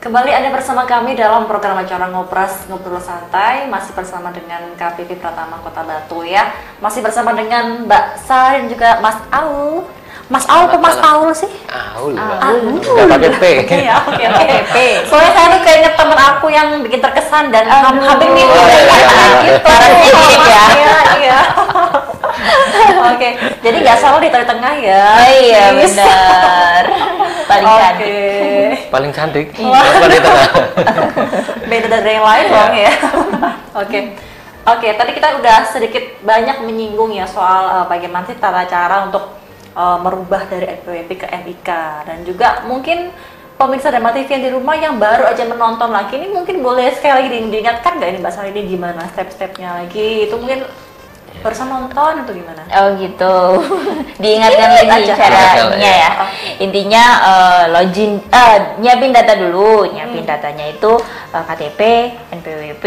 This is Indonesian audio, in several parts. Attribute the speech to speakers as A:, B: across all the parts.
A: Kembali Anda bersama kami dalam program acara Ngobras Ngobrol Santai, masih bersama dengan KPP Pratama Kota Batu ya. Masih bersama dengan Mbak Sari dan juga Mas Aul. Mas Aul atau Mas Aul sih?
B: Aul,
A: Nggak
B: pakai P.
A: Iya, oke. Soalnya saya tuh kayaknya temen aku yang bikin terkesan dan hampir nih gitu. Iya. Oke, jadi nggak salah di tengah ya.
C: Oh iya benar. Paling cantik.
B: Paling cantik.
A: Wah. Beda dari yang lain dong ya. Oke, tadi kita udah sedikit banyak menyinggung ya soal bagaimana sih tata cara untuk merubah dari NPWP ke NIK, dan juga mungkin pemirsa Dharma TV yang di rumah yang baru aja menonton lagi ini mungkin boleh sekali lagi diingatkan nggak ini Mbak Sari ini gimana step-stepnya lagi, itu mungkin barusan nonton atau gimana?
C: Oh gitu. Diingatkan lagi caranya ya. Intinya login, nyiapin data dulu. Nyiapin datanya itu KTP, NPWP,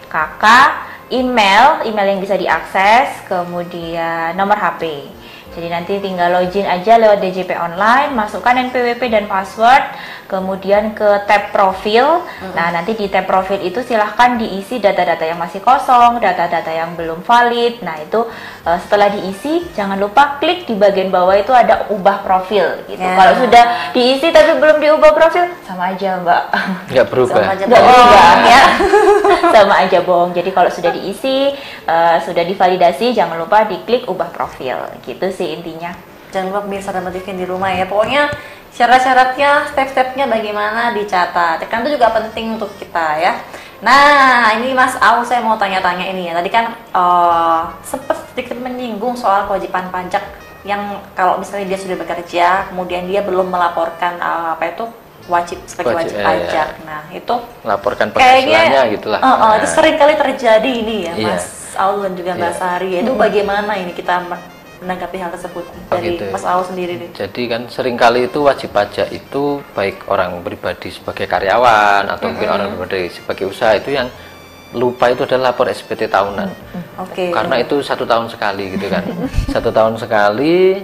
C: KK, email yang bisa diakses, kemudian nomor HP. Jadi nanti tinggal login aja lewat DJP online, masukkan NPWP dan password, kemudian ke tab profil. Nah, nanti di tab profil itu silahkan diisi data-data yang masih kosong, data-data yang belum valid. Nah, itu setelah diisi, jangan lupa klik di bagian bawah itu ada ubah profil gitu. Kalau sudah diisi tapi belum diubah profil, sama aja Mbak.
B: Nggak berubah.
A: Sama aja
C: Nggak
A: bohong.
C: berubah ya. Sama aja bohong. Jadi kalau sudah diisi, sudah divalidasi, jangan lupa diklik ubah profil. Gitu sih intinya.
A: Jangan lupa pemirsa Dharma TV di rumah ya. Pokoknya syarat-syaratnya, step-stepnya bagaimana dicatat. Kan itu juga penting untuk kita ya. Nah, ini Mas Au, saya mau tanya-tanya ini ya. Tadi kan sempat sedikit menyinggung soal kewajiban pajak yang kalau misalnya dia sudah bekerja, kemudian dia belum melaporkan wajib sebagai wajib pajak.
B: Iya.
A: Nah, itu
B: Laporkan penghasilannya gitulah.
A: Itu sering kali terjadi ini ya,
B: Iya.
A: Mas Au dan juga Mbak Sari. Itu bagaimana ini kita menanggapi hal tersebut dari
B: gitu.
A: Mas Au sendiri nih?
B: Jadi kan seringkali itu wajib pajak itu baik orang pribadi sebagai karyawan atau mungkin orang pribadi sebagai usaha itu yang lupa itu adalah lapor SPT tahunan. Karena itu 1 tahun sekali gitu kan. 1 tahun sekali,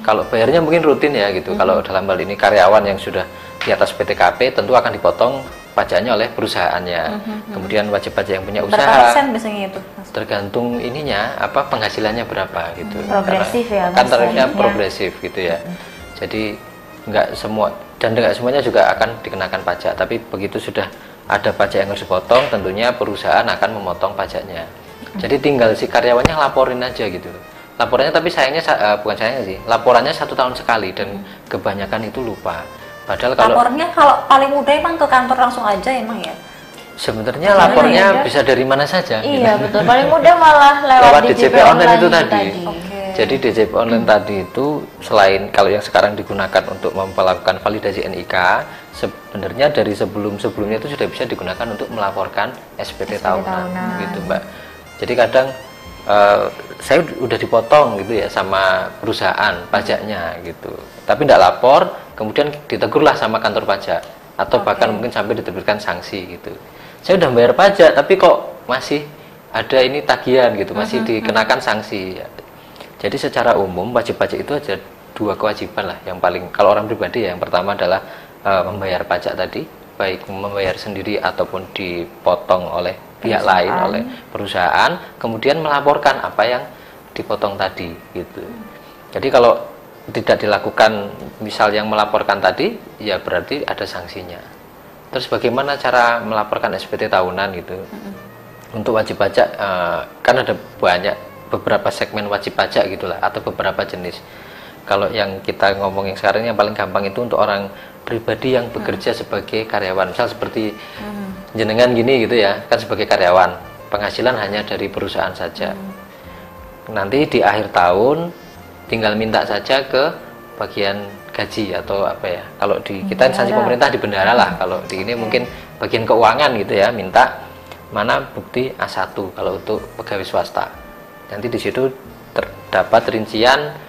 B: kalau bayarnya mungkin rutin ya gitu. Kalau dalam hal ini karyawan yang sudah di atas PTKP tentu akan dipotong pajaknya oleh perusahaannya. Kemudian wajib pajak yang punya usaha.
A: Berapa persen biasanya itu, Mas?
B: Tergantung ininya, penghasilannya berapa gitu.
C: Progresif ya, Mas,
B: Kan tarifnya
C: ya.
B: progresif gitu ya. Jadi nggak semua, dan nggak semuanya juga akan dikenakan pajak. Tapi begitu sudah ada pajak yang harus dipotong, tentunya perusahaan akan memotong pajaknya. Jadi tinggal si karyawannya laporin aja gitu. Laporannya, tapi sayangnya bukan sayangnya sih, laporannya 1 tahun sekali dan kebanyakan itu lupa. Padahal kalau
A: lapornya kalau paling mudah emang ke kantor langsung aja emang ya?
B: sebenarnya lapornya bisa dari mana saja.
C: Iya
B: gitu.
C: betul. Paling mudah malah lewat
B: DJP
C: DJP
B: online itu tadi. Jadi DJP online tadi itu selain kalau yang sekarang digunakan untuk melakukan validasi NIK, sebenarnya dari sebelumnya itu sudah bisa digunakan untuk melaporkan SPT tahunan gitu Mbak. Jadi kadang saya udah dipotong gitu ya sama perusahaan pajaknya gitu, tapi tidak lapor, kemudian ditegurlah sama kantor pajak atau bahkan mungkin sampai diterbitkan sanksi gitu. Saya udah bayar pajak tapi kok masih ada ini tagihan gitu, masih dikenakan sanksi. Jadi secara umum wajib pajak itu ada 2 kewajiban lah yang paling, kalau orang pribadi ya, yang pertama adalah membayar pajak tadi, baik membayar sendiri ataupun dipotong oleh pihak lain, oleh perusahaan, kemudian melaporkan apa yang dipotong tadi gitu. Jadi kalau tidak dilakukan, misal yang melaporkan tadi, ya berarti ada sanksinya. Terus bagaimana cara melaporkan SPT tahunan gitu? Untuk wajib pajak kan ada beberapa segmen wajib pajak gitulah, atau beberapa jenis. Kalau yang kita ngomong yang sekarang yang paling gampang itu untuk orang pribadi yang bekerja sebagai karyawan, misal seperti jenengan gini gitu ya, kan sebagai karyawan, penghasilan hanya dari perusahaan saja. Nanti di akhir tahun tinggal minta saja ke bagian gaji atau apa ya, kalau di kita instansi pemerintah di bendara lah, kalau di ini mungkin bagian keuangan gitu ya, minta mana bukti A1 kalau untuk pegawai swasta. Nanti di situ terdapat rincian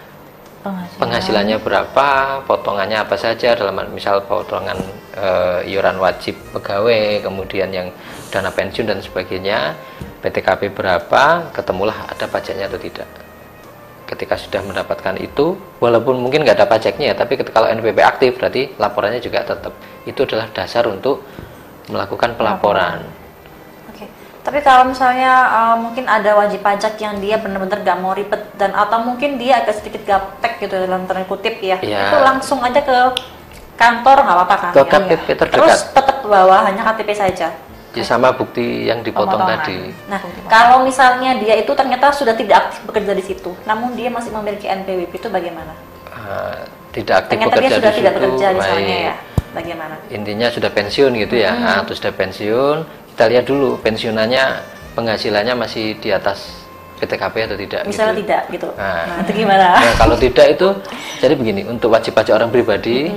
B: penghasilannya berapa, potongannya apa saja, dalam misal potongan iuran wajib pegawai, kemudian yang dana pensiun dan sebagainya, PTKP berapa, ketemulah ada pajaknya atau tidak. ketika sudah mendapatkan itu, walaupun mungkin nggak ada pajaknya ya, tapi ketika kalau NPWP aktif berarti laporannya juga tetap. Itu adalah dasar untuk melakukan pelaporan.
A: Oke. Tapi kalau misalnya mungkin ada wajib pajak yang dia benar-benar nggak mau ribet dan atau mungkin dia agak sedikit gaptek gitu dalam tanda kutip ya, itu langsung aja ke kantor nggak apa-apa kan?
B: Ke KTP terdekat.
A: Terus tetap bawa hanya KTP saja.
B: Ya, sama bukti yang dipotong tadi.
A: Nah, kalau misalnya dia itu ternyata sudah tidak aktif bekerja di situ, namun dia masih memiliki NPWP, itu bagaimana?
B: Tidak aktif
A: ternyata
B: bekerja
A: dia sudah
B: di
A: tidak
B: situ,
A: bekerja misalnya ya, bagaimana?
B: Intinya sudah pensiun gitu ya. Nah, sudah pensiun, kita lihat dulu pensiunannya, penghasilannya masih di atas PTKP atau tidak.
A: Misalnya
B: gitu.
A: tidak gitu. Nah, itu gimana?
B: Nah, kalau tidak itu, jadi begini, untuk wajib pajak orang pribadi,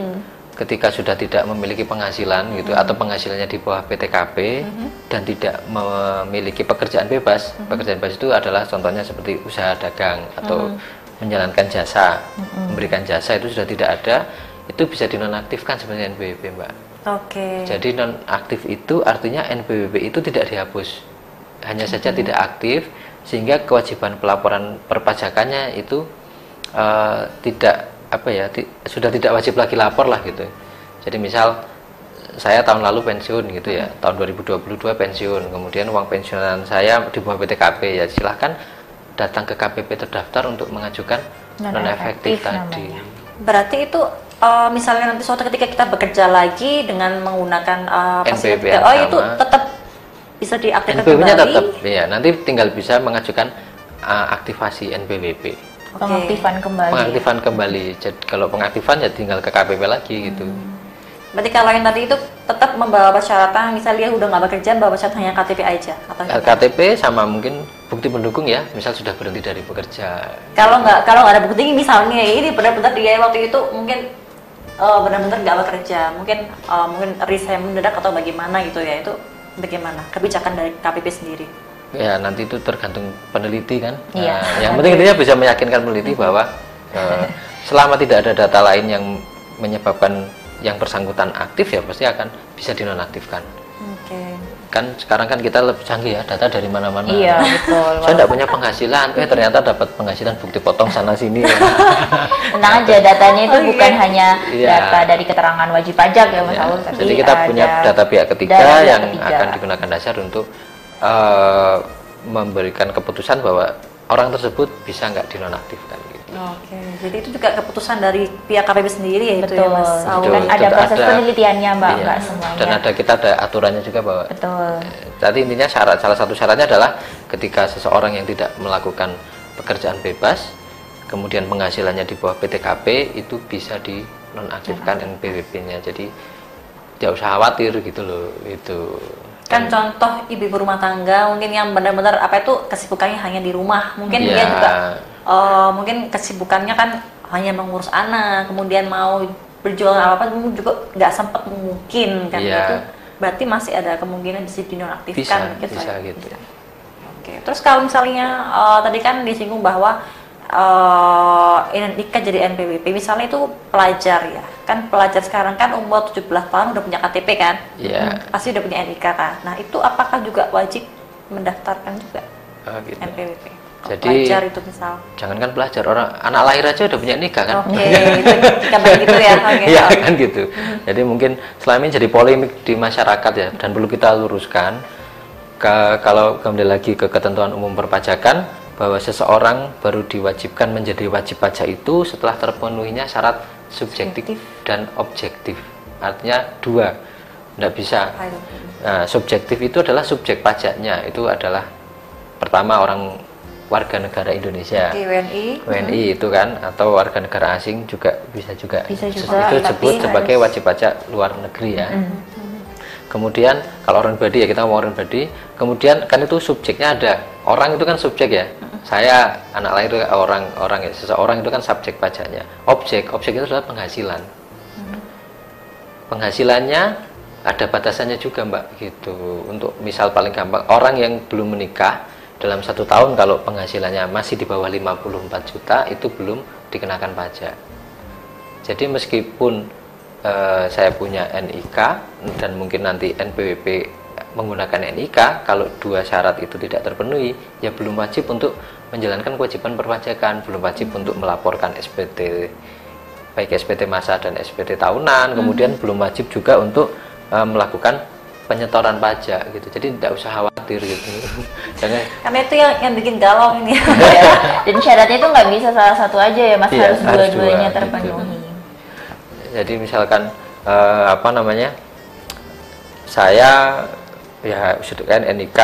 B: ketika sudah tidak memiliki penghasilan gitu atau penghasilannya di bawah PTKP dan tidak memiliki pekerjaan bebas, pekerjaan bebas itu adalah contohnya seperti usaha dagang atau menjalankan jasa, memberikan jasa, itu sudah tidak ada, itu bisa dinonaktifkan sebenarnya NPWP, Mbak.
A: Oke.
B: Jadi nonaktif itu artinya NPWP itu tidak dihapus, hanya saja tidak aktif, sehingga kewajiban pelaporan perpajakannya itu tidak sudah tidak wajib lagi lapor lah gitu. Jadi misal saya tahun lalu pensiun gitu ya, tahun 2022 pensiun, kemudian uang pensiunan saya di bawah PTKP, ya silahkan datang ke KPP terdaftar untuk mengajukan non-efektif tadi.
A: Berarti itu misalnya nanti suatu ketika kita bekerja lagi dengan menggunakan
B: NPWP
A: itu tetap bisa diaktifkan
B: NPWP-nya
A: kembali?
B: tetap, ya nanti tinggal bisa mengajukan aktivasi NPWP.
C: Pengaktifan kembali.
B: Pengaktifan kembali. Jadi kalau pengaktifan ya tinggal ke KPP lagi gitu.
A: Berarti kalau yang tadi itu tetap membawa persyaratan, misalnya dia udah nggak bekerja, bawa persyaratan hanya KTP aja atau
B: KTP sama mungkin bukti pendukung ya, misal sudah berhenti dari bekerja.
A: Kalau nggak ada bukti, misalnya ini benar-benar dia waktu itu mungkin benar-benar nggak bekerja, mungkin resign mendadak atau bagaimana gitu ya, itu bagaimana kebijakan dari KPP sendiri?
B: Ya nanti itu tergantung peneliti kan.
C: Iya.
B: Yang penting intinya bisa meyakinkan peneliti bahwa selama tidak ada data lain yang menyebabkan yang bersangkutan aktif, ya pasti akan bisa dinonaktifkan.
A: Oke.
B: Kan sekarang kan kita lebih canggih ya, data dari mana-mana.
C: Iya, betul.
B: Saya tidak punya penghasilan, ternyata dapat penghasilan bukti potong sana sini.
C: Tenang aja, datanya itu bukan hanya data dari keterangan wajib pajak ya Mas Aul, tapi
B: jadi kita punya data pihak ketiga yang akan digunakan dasar untuk memberikan keputusan bahwa orang tersebut bisa nggak dinonaktifkan gitu.
A: Oke, jadi itu juga keputusan dari pihak KPP sendiri ya.
C: Betul.
A: Itu ya Mas Aul.
C: Kan ada proses penelitiannya Mbak,
B: iya.
C: nggak semuanya.
B: Dan kita ada aturannya juga bahwa.
C: Betul.
B: Tadi intinya salah satu syaratnya adalah ketika seseorang yang tidak melakukan pekerjaan bebas, kemudian penghasilannya di bawah PTKP, itu bisa dinonaktifkan NPWP-nya. Jadi tidak usah khawatir gitu loh itu.
A: Kan contoh ibu rumah tangga mungkin yang benar-benar kesibukannya hanya di rumah, mungkin dia juga mungkin kesibukannya kan hanya mengurus anak, kemudian mau berjualan apa juga nggak sempat mungkin kan gitu. Berarti masih ada kemungkinan bisa dinonaktifkan
B: bisa gitu.
A: Oke. Terus kalau misalnya tadi kan disinggung bahwa NIK jadi NPWP, misalnya itu pelajar ya, kan pelajar sekarang kan umur 17 tahun udah punya KTP kan, pasti udah punya NIK kan. Nah itu apakah juga wajib mendaftarkan juga
B: gitu.
A: NPWP?
B: Jadi
A: pelajar itu misal,
B: jangankan pelajar, orang anak lahir aja udah punya NIK kan?
A: Oke, itu kabar gitu ya.
B: Iya kan gitu. Jadi mungkin selama ini jadi polemik di masyarakat ya, dan perlu kita luruskan. Kalau kembali lagi ke ketentuan umum perpajakan, bahwa seseorang baru diwajibkan menjadi wajib pajak itu setelah terpenuhinya syarat subjektif dan objektif. Artinya dua, tidak bisa. Nah, subjektif itu adalah subjek pajaknya, itu adalah pertama orang warga negara Indonesia, WNI itu kan, atau warga negara asing juga bisa juga.
C: Bisa juga,
B: itu disebut sebagai wajib pajak luar negeri ya. Kemudian kalau orang pribadi ya, kita ngomong orang pribadi, kemudian kan itu subjeknya ada. Orang itu kan subjek ya. Saya anak lahir orang ya, seseorang itu kan subjek pajaknya. Objek itu adalah penghasilan. Penghasilannya ada batasannya juga Mbak gitu. Untuk misal paling gampang, orang yang belum menikah dalam 1 tahun kalau penghasilannya masih di bawah 54 juta itu belum dikenakan pajak. Jadi meskipun saya punya NIK dan mungkin nanti NPWP menggunakan NIK, kalau dua syarat itu tidak terpenuhi, ya belum wajib untuk menjalankan kewajiban perpajakan, belum wajib untuk melaporkan SPT, baik SPT masa dan SPT tahunan, kemudian belum wajib juga untuk melakukan penyetoran pajak gitu. Jadi tidak usah khawatir gitu. Jangan.
A: Karena itu yang bikin galau ini.
C: Dan syaratnya itu nggak bisa salah satu aja ya Mas,
B: Iya,
C: harus dua-duanya
B: gitu.
C: terpenuhi.
B: Jadi misalkan saya ya sudah kan NIK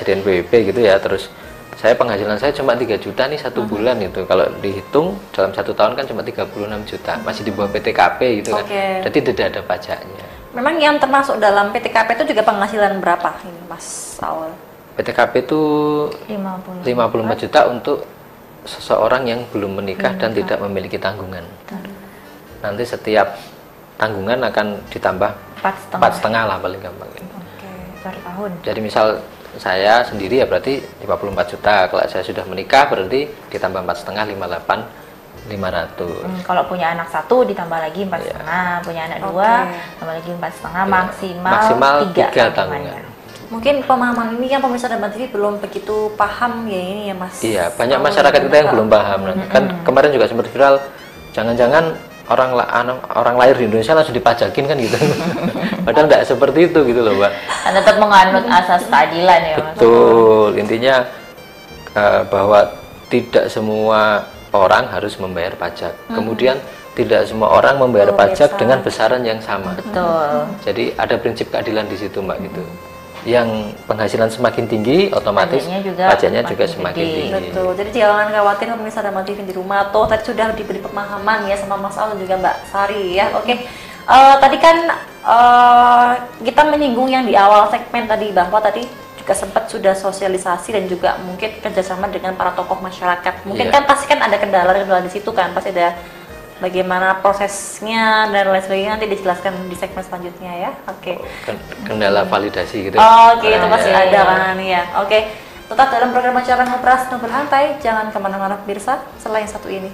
B: jadi NPWP gitu ya, terus saya penghasilan saya cuma 3 juta nih satu bulan itu, kalau dihitung dalam 1 tahun kan cuma 36 juta, masih di bawah PTKP gitu kan, jadi tidak ada pajaknya.
A: Memang yang termasuk dalam PTKP itu juga penghasilan berapa ini Mas Saul?
B: PTKP itu
C: 54
B: juta untuk seseorang yang belum menikah dan tidak memiliki tanggungan. Nanti setiap tanggungan akan ditambah 4,5 lah paling gampang.
C: Per tahun.
B: Jadi misal saya sendiri ya berarti 54 juta. Kalau saya sudah menikah berarti ditambah 4,5, 58.500.
C: Kalau punya anak 1 ditambah lagi 4,5, punya anak 2 tambah lagi 4,5, maksimal 3
B: tanggungan.
A: Mungkin pemahaman ini yang pemirsa Daman TV belum begitu paham ya ini ya Mas.
B: Iya, banyak masyarakat kita yang belum paham. Kan kemarin juga sempat viral, jangan-jangan orang lahir di Indonesia langsung dipajakin kan gitu. Padahal nggak seperti itu gitu loh, Mbak.
C: Dan tetap menganut asas keadilan ya Mas.
B: Betul, intinya bahwa tidak semua orang harus membayar pajak. Kemudian tidak semua orang membayar pajak dengan besaran yang sama.
C: Betul.
B: Jadi ada prinsip keadilan di situ, Mbak, gitu. Yang penghasilan semakin tinggi, otomatis pajaknya juga semakin tinggi.
A: Betul. Jadi jangan khawatir pemirsa Daman TV di rumah. Toh tadi sudah diberi pemahaman ya sama Mas Al dan juga Mbak Sari ya. Oke. Tadi kan kita menyinggung yang di awal segmen tadi bahwa tadi juga sempat sudah sosialisasi dan juga mungkin kerjasama dengan para tokoh masyarakat. Mungkin kan pasti kan ada kendala-kendala di situ kan, pasti ada bagaimana prosesnya dan lain sebagainya, nanti dijelaskan di segmen selanjutnya ya. Oke.
B: Kendala validasi gitu.
A: Oke, itu pasti ada kan ya. Oke. Tetap dalam program acara Ngobras Ngobrol Santai, jangan kemana-mana pemirsa selain satu ini.